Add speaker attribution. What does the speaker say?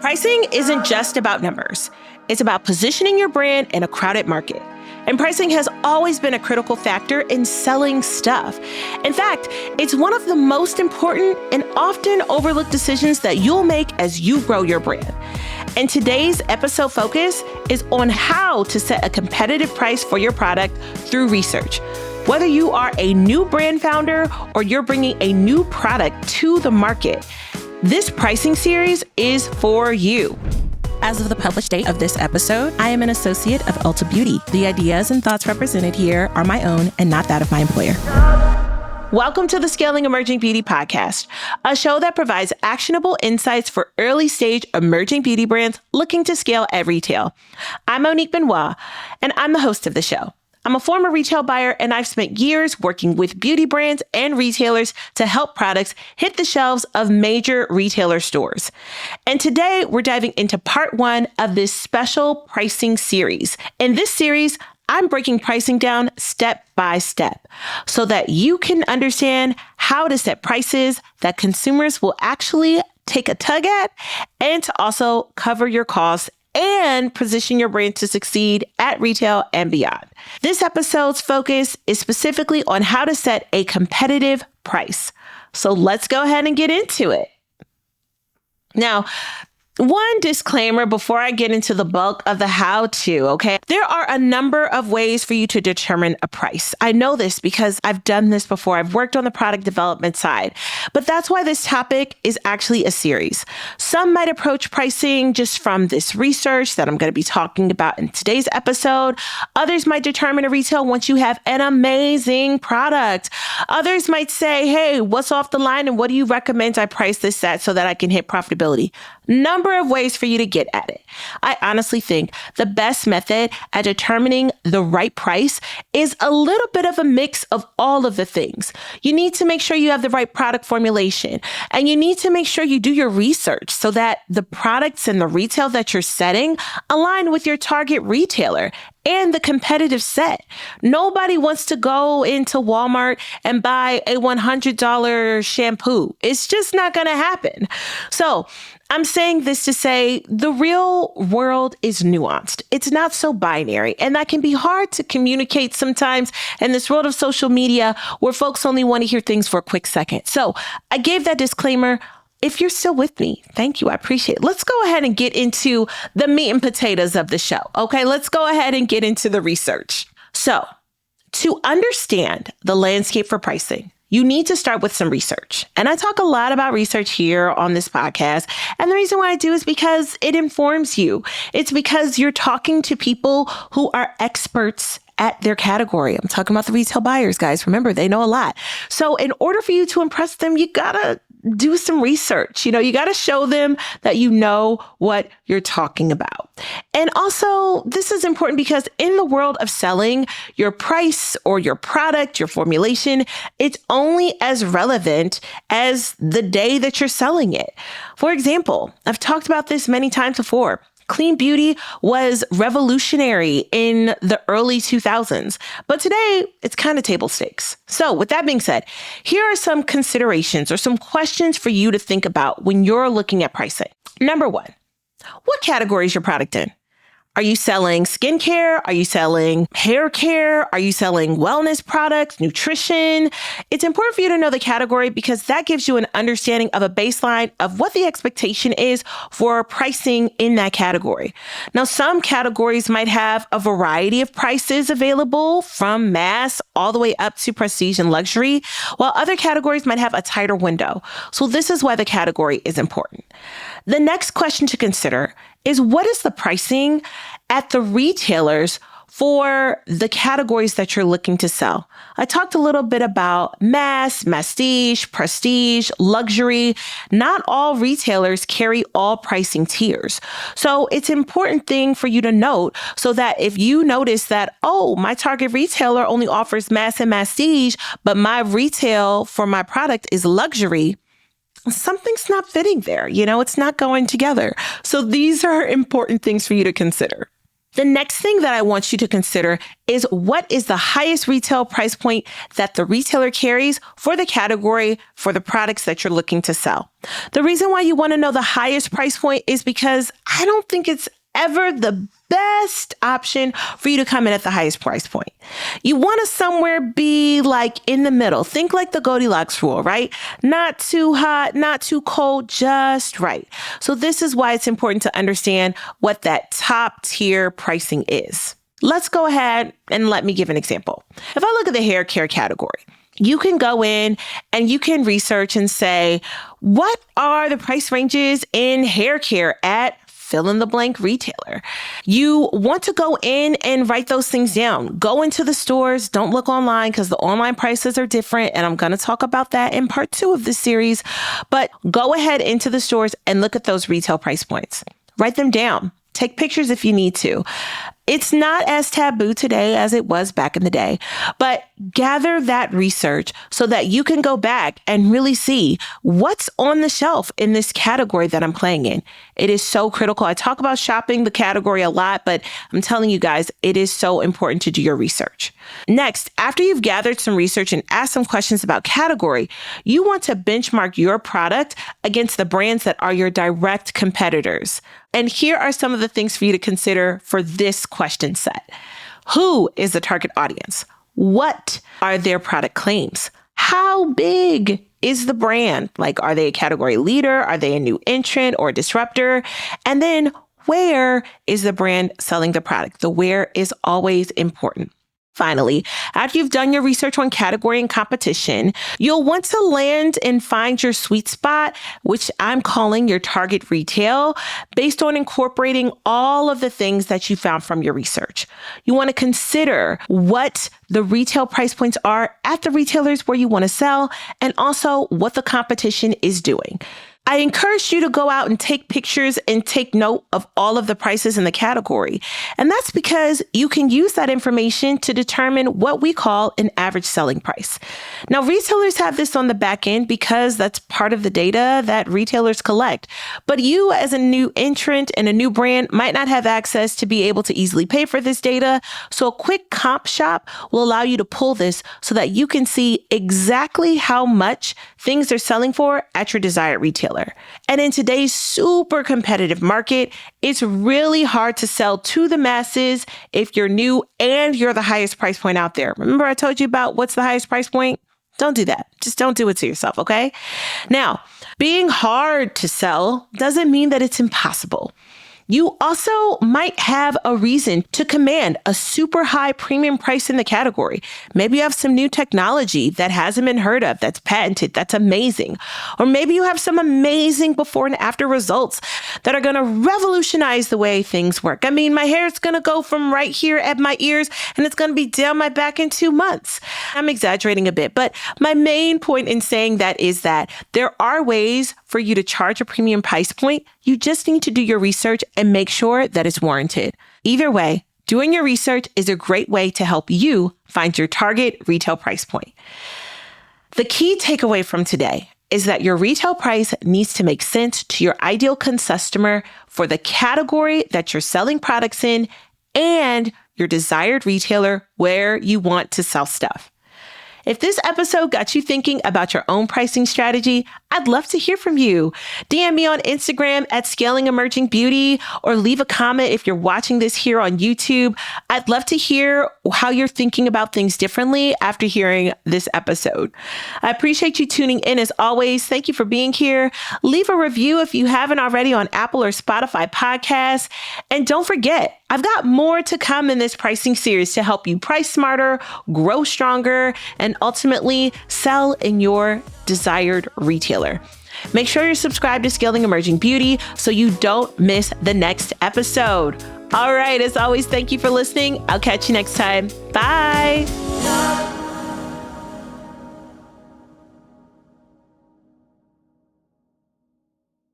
Speaker 1: Pricing isn't just about numbers. It's about positioning your brand in a crowded market. And pricing has always been a critical factor in selling stuff. In fact, it's one of the most important and often overlooked decisions that you'll make as you grow your brand. And today's episode focus is on how to set a competitive price for your product through research. Whether you are a new brand founder or you're bringing a new product to the market, this pricing series is for you. As of the published date of this episode, I am an associate of Ulta Beauty. The ideas and thoughts represented here are my own and not that of my employer. Welcome to the Scaling Emerging Beauty Podcast, a show that provides actionable insights for early-stage emerging beauty brands looking to scale at retail. I'm Monique Benoit, and I'm the host of the show. I'm a former retail buyer, and I've spent years working with beauty brands and retailers to help products hit the shelves of major retailer stores. And today, we're diving into part one of this special pricing series. In this series, I'm breaking pricing down step by step so that you can understand how to set prices that consumers will actually take a tug at and to also cover your costs and position your brand to succeed at retail and beyond. This episode's focus is specifically on how to set a competitive price. So let's go ahead and get into it. Now, one disclaimer before I get into the bulk of the how-to, okay? There are a number of ways for you to determine a price. I know this because I've done this before. I've worked on the product development side, but that's why this topic is actually a series. Some might approach pricing just from this research that I'm going to be talking about in today's episode. Others might determine a retail once you have an amazing product. Others might say, hey, what's off the line and what do you recommend I price this at so that I can hit profitability? Number of ways for you to get at it. I honestly think the best method at determining the right price is a little bit of a mix of all of the things. You need to make sure you have the right product formulation, and you need to make sure you do your research so that the products and the retail that you're setting align with your target retailer and the competitive set. Nobody wants to go into Walmart and buy a $100 shampoo. It's just not going to happen. So I'm saying this to say the real world is nuanced. It's not so binary, and that can be hard to communicate sometimes in this world of social media where folks only want to hear things for a quick second. So I gave that disclaimer. If you're still with me, thank you. I appreciate it. Let's go ahead and get into the meat and potatoes of the show. Okay, let's go ahead and get into the research. So to understand the landscape for pricing, you need to start with some research. And I talk a lot about research here on this podcast. And the reason why I do is because it informs you. It's because you're talking to people who are experts at their category. I'm talking about the retail buyers, guys. Remember, they know a lot. So in order for you to impress them, you gotta do some research. You gotta show them that you know what you're talking about. And also, this is important because in the world of selling, your price or your product, your formulation, it's only as relevant as the day that you're selling it. For example, I've talked about this many times before. Clean beauty was revolutionary in the early 2000s, but today it's kind of table stakes. So with that being said, here are some considerations or some questions for you to think about when you're looking at pricing. Number one, what category is your product in? Are you selling skincare? Are you selling hair care? Are you selling wellness products, nutrition? It's important for you to know the category because that gives you an understanding of a baseline of what the expectation is for pricing in that category. Now, some categories might have a variety of prices available from mass all the way up to prestige and luxury, while other categories might have a tighter window. So this is why the category is important. The next question to consider is what is the pricing at the retailers for the categories that you're looking to sell? I talked a little bit about mass, masstige, prestige, luxury. Not all retailers carry all pricing tiers. So it's an important thing for you to note so that if you notice that, oh, my target retailer only offers mass and masstige, but my retail for my product is luxury, something's not fitting there. It's not going together. So these are important things for you to consider. The next thing that I want you to consider is what is the highest retail price point that the retailer carries for the category for the products that you're looking to sell. The reason why you want to know the highest price point is because I don't think it's ever the best option for you to come in at the highest price point. You want to somewhere be like in the middle. Think like the Goldilocks rule, right? Not too hot, not too cold, just right. So this is why it's important to understand what that top tier pricing is. Let's go ahead and let me give an example. If I look at the hair care category, you can go in and you can research and say, what are the price ranges in hair care at fill in the blank retailer? You want to go in and write those things down. Go into the stores. Don't look online because the online prices are different. And I'm going to talk about that in part 2 of this series. But go ahead into the stores and look at those retail price points. Write them down. Take pictures if you need to. It's not as taboo today as it was back in the day, but gather that research so that you can go back and really see what's on the shelf in this category that I'm playing in. It is so critical. I talk about shopping the category a lot, but I'm telling you guys, it is so important to do your research. Next, after you've gathered some research and asked some questions about category, you want to benchmark your product against the brands that are your direct competitors. And here are some of the things for you to consider for this question set. Who is the target audience? What are their product claims? How big is the brand? Like, are they a category leader? Are they a new entrant or disruptor? And then where is the brand selling the product? The where is always important. Finally, after you've done your research on category and competition, you'll want to land and find your sweet spot, which I'm calling your target retail, based on incorporating all of the things that you found from your research. You want to consider what the retail price points are at the retailers where you want to sell, and also what the competition is doing. I encourage you to go out and take pictures and take note of all of the prices in the category. And that's because you can use that information to determine what we call an average selling price. Now, retailers have this on the back end because that's part of the data that retailers collect. But you as a new entrant and a new brand might not have access to be able to easily pay for this data. So a quick comp shop will allow you to pull this so that you can see exactly how much things are selling for at your desired retailer. And in today's super competitive market, it's really hard to sell to the masses if you're new and you're the highest price point out there. Remember I told you about what's the highest price point? Don't do that. Just don't do it to yourself, okay? Now, being hard to sell doesn't mean that it's impossible. You also might have a reason to command a super high premium price in the category. Maybe you have some new technology that hasn't been heard of, that's patented, that's amazing. Or maybe you have some amazing before and after results that are going to revolutionize the way things work. I mean, my hair is going to go from right here at my ears and it's going to be down my back in 2 months. I'm exaggerating a bit, but my main point in saying that is that there are ways for you to charge a premium price point. You just need to do your research and make sure that it's warranted. Either way, doing your research is a great way to help you find your target retail price point. The key takeaway from today is that your retail price needs to make sense to your ideal customer for the category that you're selling products in and your desired retailer where you want to sell stuff. If this episode got you thinking about your own pricing strategy, I'd love to hear from you. DM me on Instagram at Scaling Emerging Beauty, or leave a comment if you're watching this here on YouTube. I'd love to hear how you're thinking about things differently after hearing this episode. I appreciate you tuning in as always. Thank you for being here. Leave a review if you haven't already on Apple or Spotify podcasts. And don't forget, I've got more to come in this pricing series to help you price smarter, grow stronger, and ultimately sell in your desired retailer. Make sure you're subscribed to Scaling Emerging Beauty so you don't miss the next episode. All right, as always, thank you for listening. I'll catch you next time. Bye.